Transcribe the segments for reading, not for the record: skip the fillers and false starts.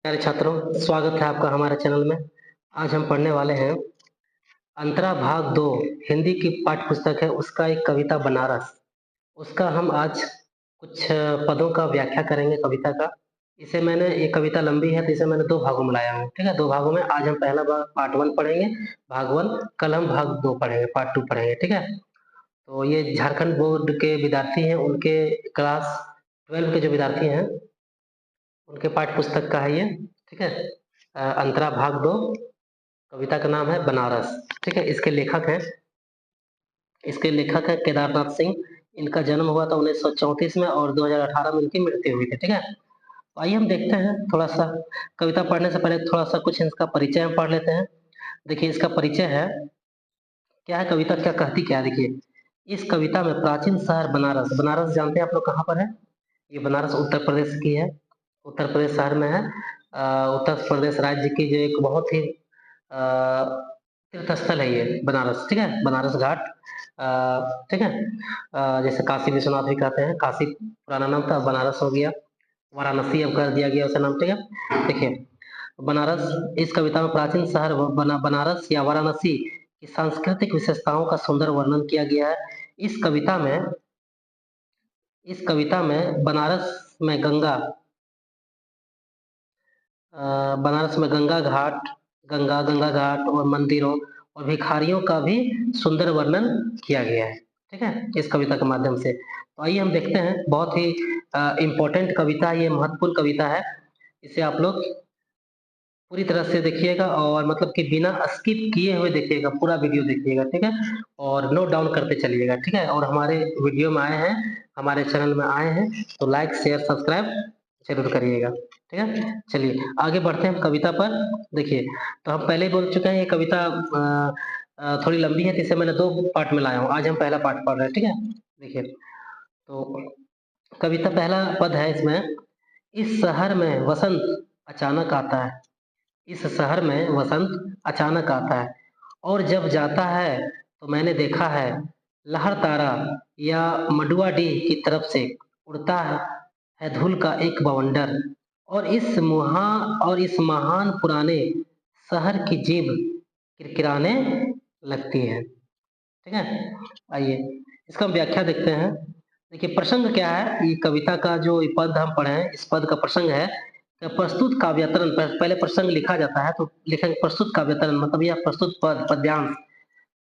प्यारे छात्रों, स्वागत है आपका हमारे चैनल में। आज हम पढ़ने वाले हैं अंतरा भाग 2 हिंदी की पाठ्य पुस्तक है, उसका एक कविता बनारस। उसका हम आज कुछ पदों का व्याख्या करेंगे कविता का। इसे मैंने ये कविता लंबी है तो इसे मैंने 2 भागों में लाया हूँ, ठीक है? 2 भागों में आज हम पहला भाग पार्ट 1 पढ़ेंगे, भाग 1, कल हम भाग 2 पढ़ेंगे, पार्ट 2 पढ़ेंगे, ठीक है? तो ये झारखंड बोर्ड के विद्यार्थी हैं, उनके क्लास 12 के जो विद्यार्थी हैं उनके पाठ्य पुस्तक का है ये, ठीक है? अंतरा भाग 2 कविता का नाम है बनारस, ठीक है? इसके लेखक हैं केदारनाथ सिंह। इनका जन्म हुआ था 1934 में और 2018 में इनकी मृत्यु हुई थी, ठीक है? तो आइए हम देखते हैं थोड़ा-सा कविता पढ़ने से पहले थोड़ा-सा कुछ इसका परिचय हम पढ़ लेते हैं। देखिए इसका परिचय है, क्या है कविता क्या कहती क्या है देखिए। इस कविता में प्राचीन शहर बनारस, बनारस जानते हैं आप लोग कहाँ पर है? ये बनारस उत्तर प्रदेश की है, उत्तर प्रदेश शहर में है। उत्तर प्रदेश राज्य की जो एक बहुत ही तीर्थ स्थल है ये बनारस, ठीक है? बनारस घाट, ठीक है? जैसे काशी विश्वनाथ भी कहते हैं, काशी पुराना नाम था, बनारस हो गया, वाराणसी अब कर दिया गया उसे नाम, ठीक है? देखिए, बनारस इस कविता में प्राचीन शहर बनारस या वाराणसी की सांस्कृतिक विशेषताओं का सुंदर वर्णन किया गया है। इस कविता में बनारस में गंगा घाट और मंदिरों और भिखारियों का भी सुंदर वर्णन किया गया है, ठीक है? इस कविता के माध्यम से। तो आइए हम देखते हैं, बहुत ही इम्पोर्टेंट कविता है ये, महत्वपूर्ण कविता है। इसे आप लोग पूरी तरह से देखिएगा और मतलब कि बिना स्किप किए हुए देखिएगा, पूरा वीडियो देखिएगा, ठीक है? और नोट डाउन करते चलिएगा, ठीक है? और हमारे वीडियो में आए हैं, हमारे चैनल में आए हैं, तो लाइक, शेयर, सब्सक्राइब ज़रूर करिएगा, ठीक है? चलिए आगे बढ़ते हैं हम कविता पर। देखिए, तो हम पहले ही बोल चुके हैं ये कविता थोड़ी लंबी है तो इसे मैंने 2 पार्ट में लाया हूँ। आज हम पहला पार्ट पढ़ रहे हैं, ठीक है? देखिए, तो कविता पहला पद है इसमें, इस शहर में वसंत अचानक आता है। इस शहर में वसंत अचानक आता है और जब जाता है तो मैंने देखा है लहरतारा या मडुआडीह की तरफ से उड़ता है धूल का एक बवंडर और इस महान पुराने शहर की जीभ किरकिराने लगती है, ठीक है? आइए इसका हम व्याख्या देखते हैं। देखिए प्रसंग क्या है, ये कविता का जो ये पद हम पढ़े हैं, इस पद का प्रसंग है कि प्रस्तुत काव्यात्रण, पहले प्रसंग लिखा जाता है तो लिखेंगे प्रस्तुत काव्यात्रण, मतलब यह प्रस्तुत पद्यांश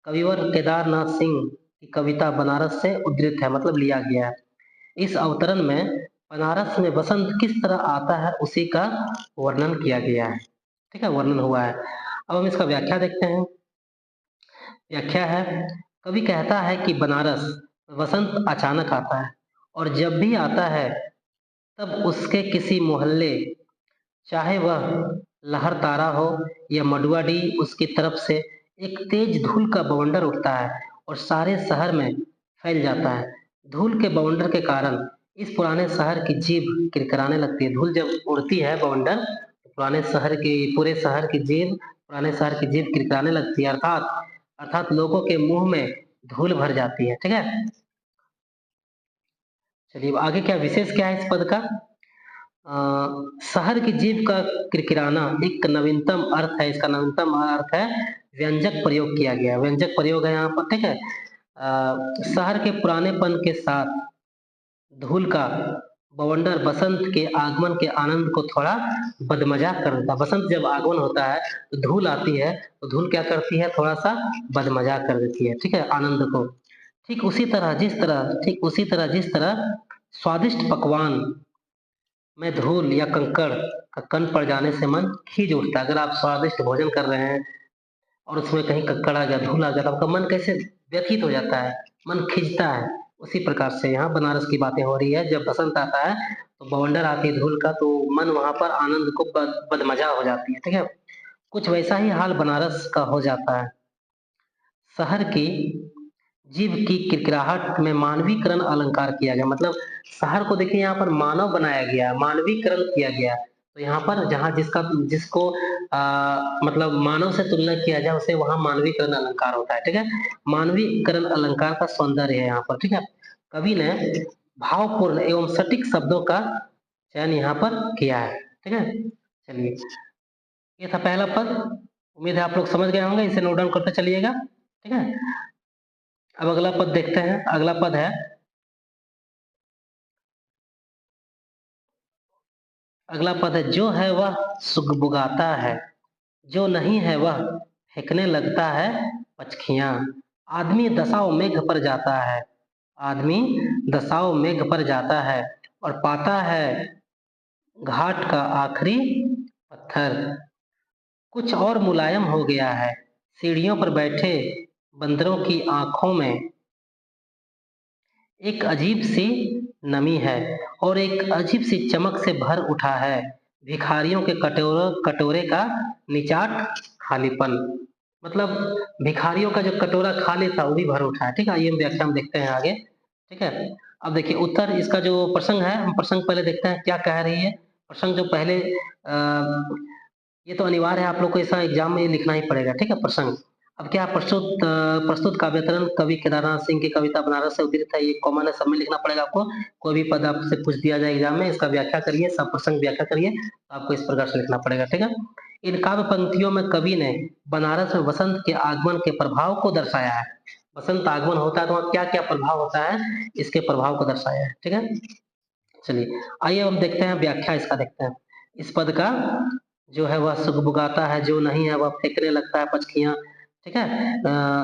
कविवर केदारनाथ सिंह की कविता बनारस से उद्धृत है, मतलब लिया गया है। इस अवतरण में बनारस में वसंत किस तरह आता है उसी का वर्णन किया गया है, ठीक है? वर्णन हुआ है। अब हम इसका व्याख्या देखते हैं। व्याख्या है, कवि कहता है कि बनारस वसंत अचानक आता है और जब भी आता है तब उसके किसी मोहल्ले, चाहे वह लहरतारा हो या मडुआडीह, उसकी तरफ से एक तेज धूल का बवंडर उठता है और सारे शहर में फैल जाता है। धूल के बवंडर के कारण इस पुराने शहर की जीभ किरकिराने लगती है। धूल जब उड़ती है बवंडर, तो पूरे शहर की जीभ, पुराने शहर की जीभ किरकिराने लगती है, अर्थात लोगों के मुंह में धूल भर जाती है, ठीक है? चलिए आगे क्या विशेष क्या है इस पद का। शहर की जीभ का किरकिराना एक नवीनतम अर्थ है, इसका नवीनतम अर्थ है व्यंजक प्रयोग किया गया है, व्यंजक प्रयोग है यहाँ पर, ठीक है? शहर के पुरानेपन के साथ धूल का बवंडर बसंत के आगमन के आनंद को थोड़ा बदमजाक कर देता है। बसंत जब आगमन होता है तो धूल आती है, तो धूल क्या करती है, थोड़ा सा बदमजाक कर देती है, ठीक है, आनंद को। ठीक उसी तरह जिस तरह स्वादिष्ट पकवान में धूल या कंकड़ का कण पड़ जाने से मन खींच उठता है। अगर आप स्वादिष्ट भोजन कर रहे हैं और उसमें कहीं कंकड़ आ गया, धूल आ गया, तो आपका मन कैसे व्यथित हो जाता है, मन खिंचता है। उसी प्रकार से यहाँ बनारस की बातें हो रही है। जब बसंत आता है तो बवंडर आती है धूल का, तो मन वहाँ पर आनंद को बदमजा हो जाती है, ठीक है? कुछ वैसा ही हाल बनारस का हो जाता है। शहर की जीभ की किरकिराहट में मानवीकरण अलंकार किया गया, मतलब शहर को देखिए यहाँ पर मानव बनाया गया, मानवीकरण किया गया। तो यहाँ पर जहाँ जिसको मतलब मानव से तुलना किया जाए उसे वहाँ मानवीकरण अलंकार होता है, ठीक है? मानवीकरण अलंकार का सौंदर्य है यहाँ पर, ठीक है? कवि ने भावपूर्ण एवं सटीक शब्दों का चयन यहाँ पर किया है, ठीक है? चलिए, ये था पहला पद। उम्मीद है आप लोग समझ गए होंगे, इसे नोट डाउन करते चलिएगा। ठीक है, अब अगला पद देखते हैं। अगला पद है, अगला पद है, जो है वह सुगबुगाता है, जो नहीं है वह फेंकने लगता है पचखियां। आदमी दसाओं मेघ पर जाता है, आदमी दसाओं मेघ पर जाता है और पाता है घाट का आखिरी पत्थर। कुछ और मुलायम हो गया है, सीढ़ियों पर बैठे बंदरों की आंखों में एक अजीब सी नमी है और एक अजीब सी चमक से भर उठा है भिखारियों के कटोरे का निचाट खालीपन। मतलब भिखारियों का जो कटोरा खाली था वो भी भर उठा है। ठीक है, ये हम व्याख्या में देखते हैं आगे। ठीक है, अब देखिए उत्तर, इसका जो प्रसंग है, हम प्रसंग पहले देखते हैं क्या कह रही है। प्रसंग जो पहले ये तो अनिवार्य है, आप लोग को ऐसा एग्जाम में लिखना ही पड़ेगा। ठीक है, प्रसंग। अब क्या प्रस्तुत काव्यतरण कवि केदारनाथ सिंह की कविता बनारस से उद्धृत है, ये कॉमन है, सब में लिखना पड़ेगा आपको। कोई भी पद आपसे पूछ दिया जाए एग्जाम में, इसका व्याख्या करिए, सब प्रसंग व्याख्या करिए, तो आपको इस प्रकार से लिखना पड़ेगा। ठीक है, इन काव्य पंक्तियों में कवि ने बनारस में वसंत के आगमन के प्रभाव को दर्शाया है। वसंत आगमन होता है तो वहाँ क्या क्या प्रभाव होता है, इसके प्रभाव को दर्शाया है। ठीक है, चलिए आइए हम देखते हैं व्याख्या, इसका देखते हैं। इस पद का जो है वह सुगबुगाता है, जो नहीं है वह फेंकने लगता है पचखियां। ठीक है,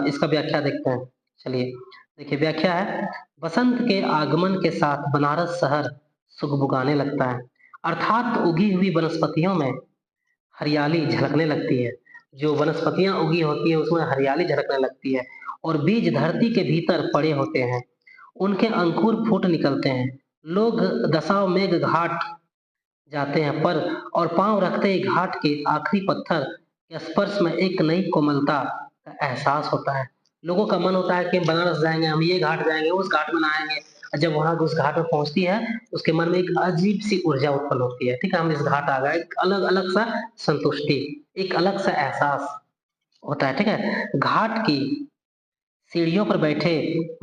इसका व्याख्या देखते हैं। चलिए देखिए, व्याख्या है, बसंत के आगमन के साथ बनारस शहर सुगबुगाने लगता है, अर्थात उगी हुई वनस्पतियों में हरियाली झलकने लगती है। जो वनस्पतियां उगी होती है उसमें हरियाली झलकने लगती है और बीज धरती के भीतर पड़े होते हैं, उनके अंकुर फूट निकलते हैं। लोग दशाव मेघ घाट जाते हैं पर और पांव रखते ही घाट के आखिरी पत्थर के स्पर्श में एक नई कोमलता का एहसास होता है। लोगों का मन होता है कि बनारस जाएंगे, हम ये घाट जाएंगे, उस घाट में नहाएंगे, और जब वहां उस घाट में पहुंचती है उसके मन में एक अजीब सी ऊर्जा उत्पन्न होती है। ठीक है, हम इस घाट आ गए, एक अलग अलग सा संतुष्टि, एक अलग सा एहसास होता है। ठीक है, घाट की सीढ़ियों पर बैठे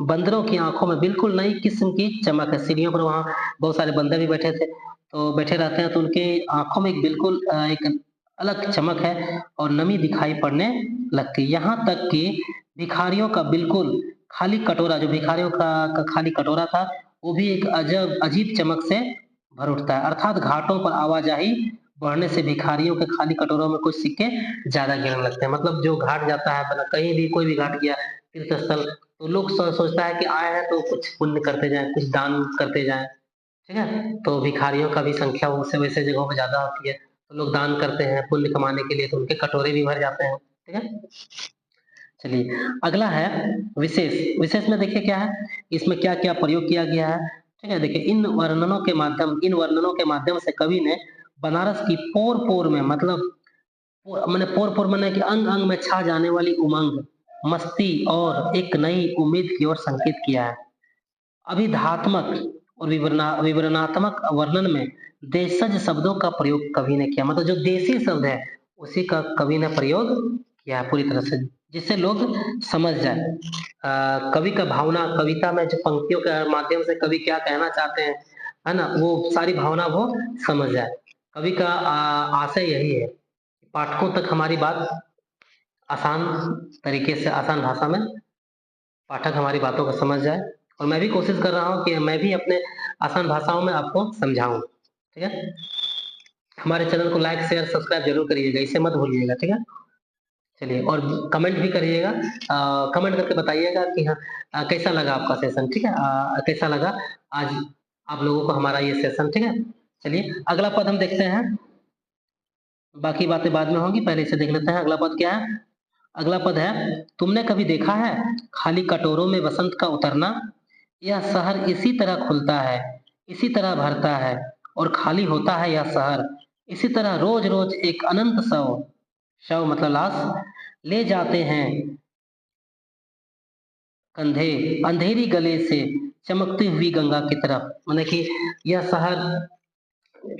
बंदरों की आंखों में बिल्कुल नई किस्म की चमक है। सीढ़ियों पर वहां बहुत सारे बंदर भी बैठे थे, तो बैठे रहते हैं, तो उनके आंखों में एक बिल्कुल एक अलग चमक है और नमी दिखाई पड़ने लगती है। यहाँ तक कि भिखारियों का बिल्कुल खाली कटोरा, जो भिखारियों का खाली कटोरा था, वो भी एक अजीब चमक से भर उठता है। अर्थात घाटों पर आवाजाही बढ़ने से भिखारियों के खाली कटोरों में कुछ सिक्के ज्यादा गिरने लगते हैं। मतलब जो घाट जाता है, कहीं भी कोई भी घाट गया तीर्थ स्थल, तो लोग सोचता है कि आए हैं तो कुछ पुण्य करते जाएं, कुछ दान करते जाएं। ठीक है, तो भिखारियों का भी संख्या उससे वैसे जगहों पे ज्यादा होती है, तो लोग दान करते हैं पुण्य कमाने के लिए, तो उनके कटोरे भी भर जाते हैं। ठीक है, चलिए अगला है विशेष। विशेष में देखिए क्या है, इसमें क्या क्या प्रयोग किया गया है। ठीक है, देखिए इन वर्णनों के माध्यम से कवि ने बनारस की पोर पोर में, मतलब मैंने पोर पोर मैंने कि अंग अंग में छा जाने वाली उमंग, मस्ती और एक नई उम्मीद की ओर संकेत किया है। अभिधात्मक और विवरणात्मक वर्णन में देशज शब्दों का प्रयोग कवि ने किया, मतलब जो देसी शब्द है उसी का कवि ने प्रयोग किया है पूरी तरह से, जिससे लोग समझ जाए। कवि का भावना, कविता में जो पंक्तियों के माध्यम से कवि क्या कहना चाहते हैं, है ना, वो सारी भावना वो समझ जाए। कवि का आशय यही है, पाठकों तक हमारी बात आसान तरीके से, आसान भाषा में पाठक हमारी बातों को समझ जाए, और मैं भी कोशिश कर रहा हूँ कि मैं भी अपने आसान भाषाओं में आपको समझाऊं। ठीक है, हमारे चैनल को लाइक शेयर सब्सक्राइब जरूर करिएगा, इसे मत भूलिएगा। ठीक है, चलिए, और कमेंट भी करिएगा, कमेंट करके बताइएगा कि हाँ कैसा लगा आपका सेशन। ठीक है, कैसा लगा आज आप लोगों को हमारा ये सेशन। ठीक है, चलिए अगला पद हम देखते हैं, बाकी बातें बाद में होंगी, पहले इसे देख लेते हैं। अगला पद क्या है, अगला पद है, तुमने कभी देखा है खाली कटोरों में वसंत का उतरना? यह शहर इसी तरह खुलता है, इसी तरह भरता है और खाली होता है यह शहर। इसी तरह रोज रोज एक अनंत शव, शव मतलब लाश, ले जाते हैं कंधे अंधेरी गले से चमकती हुई गंगा की तरफ। मतलब कि यह शहर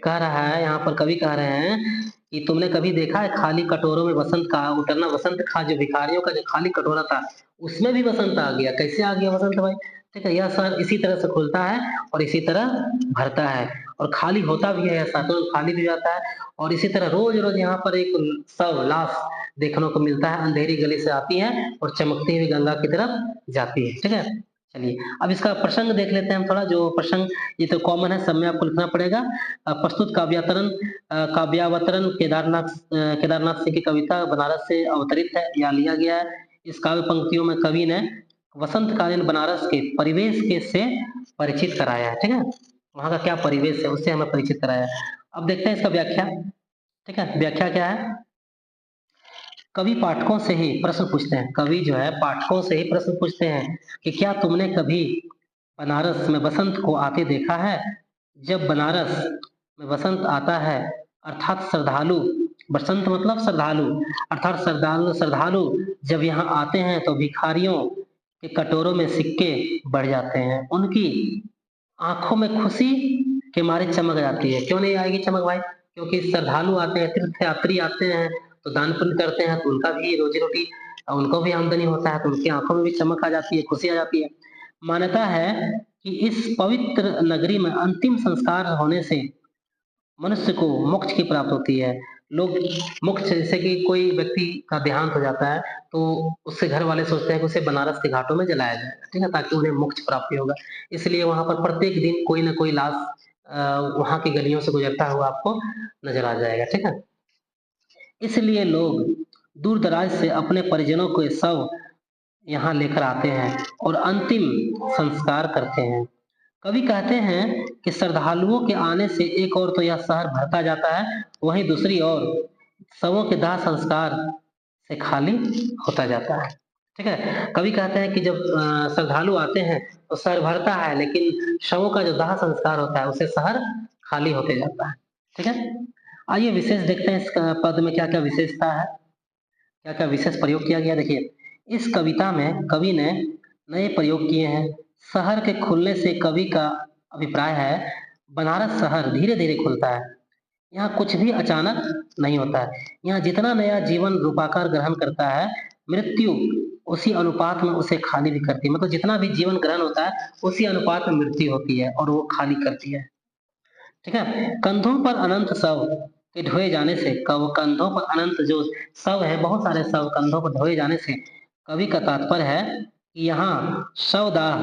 कह रहा है, यहाँ पर कवि कह रहे हैं कि तुमने कभी देखा है खाली कटोरों में वसंत का उतरना? वसंत का जो भिखारियों का जो खाली कटोरा था उसमें भी वसंत आ गया। कैसे आ गया वसंत भाई? ठीक है, यह शहर इसी तरह से खुलता है और इसी तरह भरता है और खाली होता भी है ऐसा, तुरंत खाली भी हो जाता है। और इसी तरह रोज़-रोज़ यहाँ पर एक शव, लाश देखने को मिलता है, अंधेरी गली से आती है और चमकती हुई गंगा की तरफ जाती है, ठीक है? चलिए, अब इसका प्रसंग देख लेते हैं हम थोड़ा, जो प्रसंग ये तो कॉमन है, सब में आपको लिखना पड़ेगा। प्रस्तुत काव्यावतरण केदारनाथ सिंह की कविता बनारस से अवतरित है या लिया गया है। इस काव्य पंक्तियों में कवि ने वसंतकालीन बनारस के परिवेश के से परिचित कराया है, ठीक है? वहाँ का क्या परिवेश है, उससे हमें परिचित कराया है। अब देखते हैं इसका व्याख्या, ठीक है? व्याख्या क्या है? कवि पाठकों से ही प्रश्न पूछते हैं, कवि जो है पाठकों से ही प्रश्न पूछते हैं कि क्या तुमने कभी बनारस में बसंत को आते देखा है? जब बनारस में बसंत आता है, अर्थात श्रद्धालु, बसंत मतलब श्रद्धालु, अर्थात श्रद्धालु जब यहाँ आते हैं तो भिखारियों के कटोरों में सिक्के बढ़ जाते हैं। उनकी आँखों में खुशी के मारे चमक जाती है। क्यों नहीं आएगी चमक भाई? क्योंकि श्रद्धालु आते हैं, तीर्थयात्री आते हैं, तो दान पुण्य करते हैं, तो उनका भी रोज़ी-रोटी, उनको भी आमदनी होता है, तो उनकी आँखों में भी चमक आ जाती है, खुशी आ जाती है। मान्यता है कि इस पवित्र नगरी में अंतिम संस्कार होने से मनुष्य को मोक्ष की प्राप्त होती है। लोग मोक्ष, जैसे कि कोई व्यक्ति का देहांत हो जाता है, तो उसके घर वाले सोचते हैं कि उसे बनारस के घाटों में जलाया जाएगा, ठीक है? ताकि उन्हें मोक्ष प्राप्ति होगा। इसलिए वहाँ पर प्रत्येक दिन कोई न कोई लाश वहाँ की गलियों से गुजरता हुआ आपको नज़र आ जाएगा, ठीक है? इसलिए लोग दूर-दराज से अपने परिजनों के शव यहाँ लेकर आते हैं और अंतिम संस्कार करते हैं। कवि कहते हैं कि श्रद्धालुओं के आने से एक ओर तो यह शहर भरता जाता है, वहीं दूसरी ओर शवों के दाह संस्कार से खाली होता जाता है। ठीक है? कवि कहते हैं कि जब श्रद्धालु आते हैं तो शहर भरता है, लेकिन शवों का जो दाह संस्कार होता है उससे शहर खाली होते जाता है। ठीक है? आइए विशेष देखते हैं इस पद में क्या-क्या विशेषता है, क्या-क्या विशेष प्रयोग किया गया है। देखिए, इस कविता में कवि ने नए प्रयोग किए हैं। शहर के खुलने से कवि का अभिप्राय है, बनारस शहर धीरे-धीरे खुलता है। यहाँ कुछ भी अचानक नहीं होता है। यहाँ जितना नया जीवन रूपाकार ग्रहण करता है, मृत्यु उसी अनुपात में उसे खाली भी करती है। मतलब जितना भी जीवन ग्रहण होता है, उसी अनुपात में मृत्यु होती है और वो खाली करती है। ठीक है? कंधों पर अनंत शव के ढोए जाने से, कंधों पर अनंत जो शव है, बहुत सारे शव कंधों पर ढोए जाने से कवि का तात्पर्य है कि यहाँ शवदाह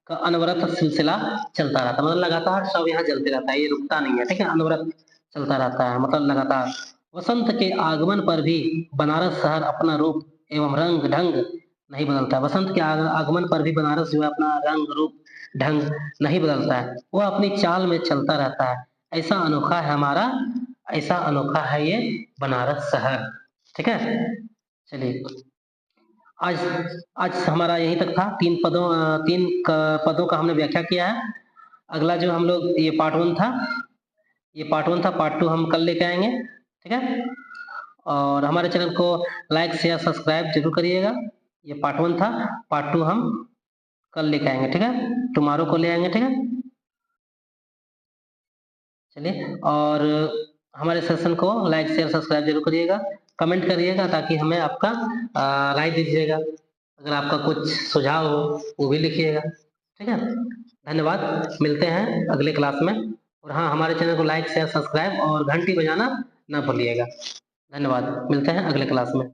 का अनवरत सिलसिला चलता रहता है। मतलब लगातार शव यहाँ जलते रहता है, ये रुकता नहीं है, ठीक है? अनवरत चलता रहता है, मतलब लगातार। वसंत के आगमन पर भी बनारस शहर अपना रूप एवं रंग-ढंग नहीं बदलता। वसंत के आगमन पर भी बनारस जो है अपना रंग, रूप, ढंग नहीं बदलता है। वह अपनी चाल में चलता रहता है। ऐसा अनोखा है हमारा, ऐसा अनोखा है ये बनारस शहर। ठीक है? चलिए, आज आज हमारा यहीं तक था। 3 पदों का हमने व्याख्या किया है। अगला जो हम लोग, ये पार्ट 1 था, ये पार्ट 1 था, पार्ट 2 हम कल लेके आएँगे। ठीक है? और हमारे चैनल को लाइक, शेयर, सब्सक्राइब ज़रूर करिएगा। ये पार्ट 1 था, पार्ट 2 हम कल लेके आएँगे, ठीक है? टुमारो को ले आएँगे, ठीक है? चलिए, और हमारे सेशन को लाइक, शेयर, सब्सक्राइब ज़रूर करिएगा। कमेंट करिएगा ताकि हमें आपका राय दीजिएगा। अगर आपका कुछ सुझाव हो, वो भी लिखिएगा। ठीक है? धन्यवाद, मिलते हैं अगले क्लास में। और हाँ, हमारे चैनल को लाइक, शेयर, सब्सक्राइब और घंटी बजाना ना भूलिएगा। धन्यवाद, मिलते हैं अगले क्लास में।